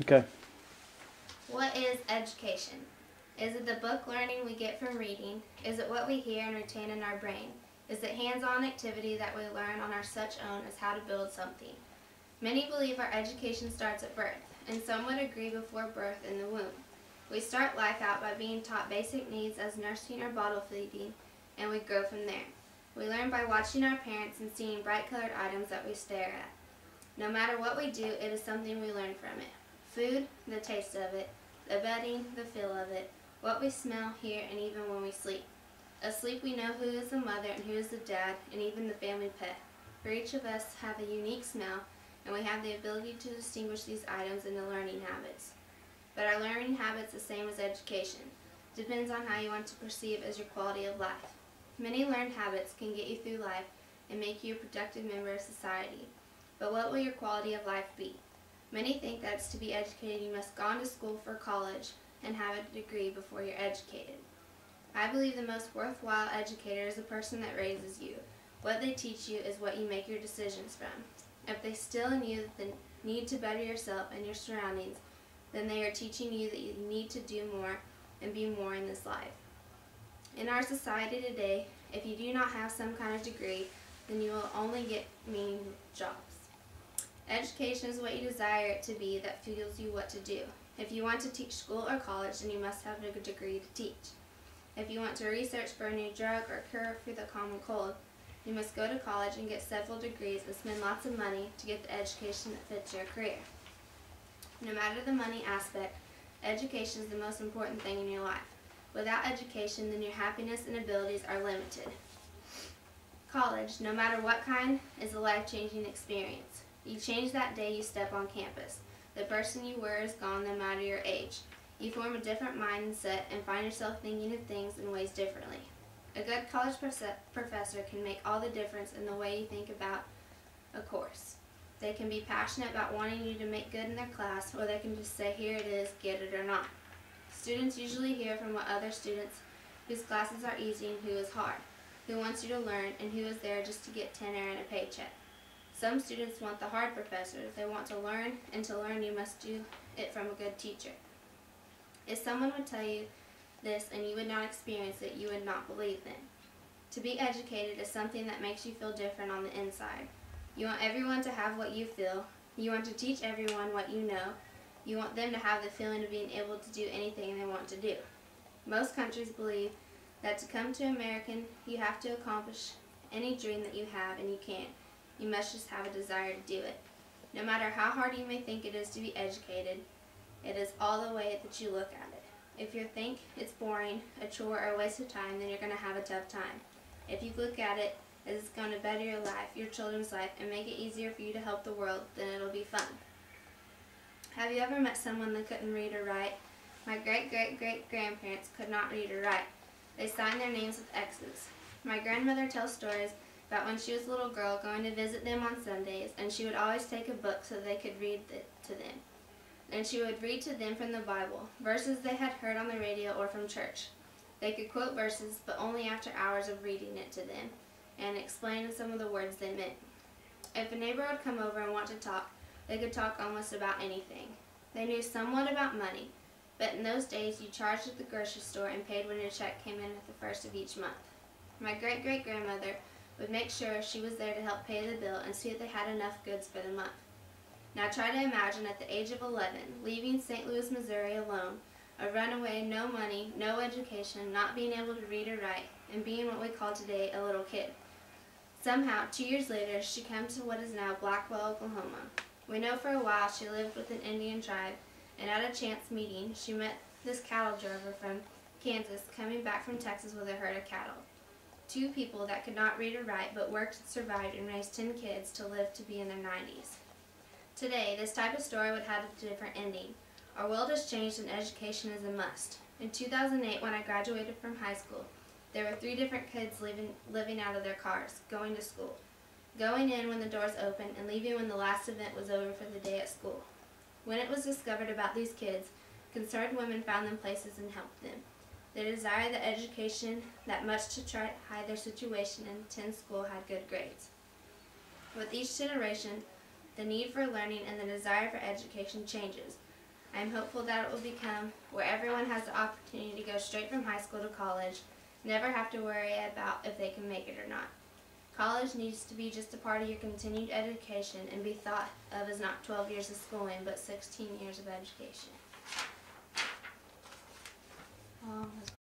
Okay. What is education? Is it the book learning we get from reading? Is it what we hear and retain in our brain? Is it hands-on activity that we learn on our such own as how to build something? Many believe our education starts at birth, and some would agree before birth in the womb. We start life out by being taught basic needs as nursing or bottle feeding, and we grow from there. We learn by watching our parents and seeing bright-colored items that we stare at. No matter what we do, it is something we learn from it. Food, the taste of it, the bedding, the feel of it, what we smell, hear, and even when we sleep. Asleep, we know who is the mother and who is the dad, and even the family pet. For each of us have a unique smell, and we have the ability to distinguish these items into learning habits. But are learning habits the same as education? Depends on how you want to perceive as your quality of life. Many learned habits can get you through life and make you a productive member of society. But what will your quality of life be? Many think that to be educated you must go on to school for college and have a degree before you're educated. I believe the most worthwhile educator is the person that raises you. What they teach you is what you make your decisions from. If they instill in you the need to better yourself and your surroundings, then they are teaching you that you need to do more and be more in this life. In our society today, if you do not have some kind of degree, then you will only get mean jobs. Education is what you desire it to be that fuels you what to do. If you want to teach school or college, then you must have a degree to teach. If you want to research for a new drug or cure for the common cold, you must go to college and get several degrees and spend lots of money to get the education that fits your career. No matter the money aspect, education is the most important thing in your life. Without education, then your happiness and abilities are limited. College, no matter what kind, is a life-changing experience. You change that day you step on campus. The person you were is gone no matter your age. You form a different mindset and find yourself thinking of things and ways differently. A good college professor can make all the difference in the way you think about a course. They can be passionate about wanting you to make good in their class, or they can just say, here it is, get it or not. Students usually hear from what other students whose classes are easy and who is hard, who wants you to learn, and who is there just to get tenure and a paycheck. Some students want the hard professors. They want to learn, and to learn you must do it from a good teacher. If someone would tell you this and you would not experience it, you would not believe them. To be educated is something that makes you feel different on the inside. You want everyone to have what you feel. You want to teach everyone what you know. You want them to have the feeling of being able to do anything they want to do. Most countries believe that to come to American, you have to accomplish any dream that you have, and you can't. You must just have a desire to do it. No matter how hard you may think it is to be educated, it is all the way that you look at it. If you think it's boring, a chore, or a waste of time, then you're going to have a tough time. If you look at it as it's going to better your life, your children's life, and make it easier for you to help the world, then it'll be fun. Have you ever met someone that couldn't read or write? My great-great-great-grandparents could not read or write. They signed their names with X's. My grandmother tells stories about when she was a little girl going to visit them on Sundays, and she would always take a book so they could read it to them. And she would read to them from the Bible, verses they had heard on the radio or from church. They could quote verses, but only after hours of reading it to them and explaining some of the words they meant. If a neighbor would come over and want to talk, they could talk almost about anything. They knew somewhat about money, but in those days you charged at the grocery store and paid when your check came in at the first of each month. My great-great-grandmother would make sure she was there to help pay the bill and see if they had enough goods for the month. Now try to imagine at the age of 11, leaving St. Louis, Missouri alone, a runaway, no money, no education, not being able to read or write, and being what we call today a little kid. Somehow, 2 years later, she comes to what is now Blackwell, Oklahoma. We know for a while she lived with an Indian tribe, and at a chance meeting, she met this cattle drover from Kansas coming back from Texas with a herd of cattle. Two people that could not read or write but worked, survived, and raised 10 kids to live to be in their 90s. Today, this type of story would have a different ending. Our world has changed and education is a must. In 2008, when I graduated from high school, there were 3 different kids living out of their cars, going to school. Going in when the doors opened and leaving when the last event was over for the day at school. When it was discovered about these kids, concerned women found them places and helped them. They desired the education that much to try to hide their situation and attend school had good grades. With each generation, the need for learning and the desire for education changes. I am hopeful that it will become where everyone has the opportunity to go straight from high school to college, never have to worry about if they can make it or not. College needs to be just a part of your continued education and be thought of as not 12 years of schooling, but 16 years of education.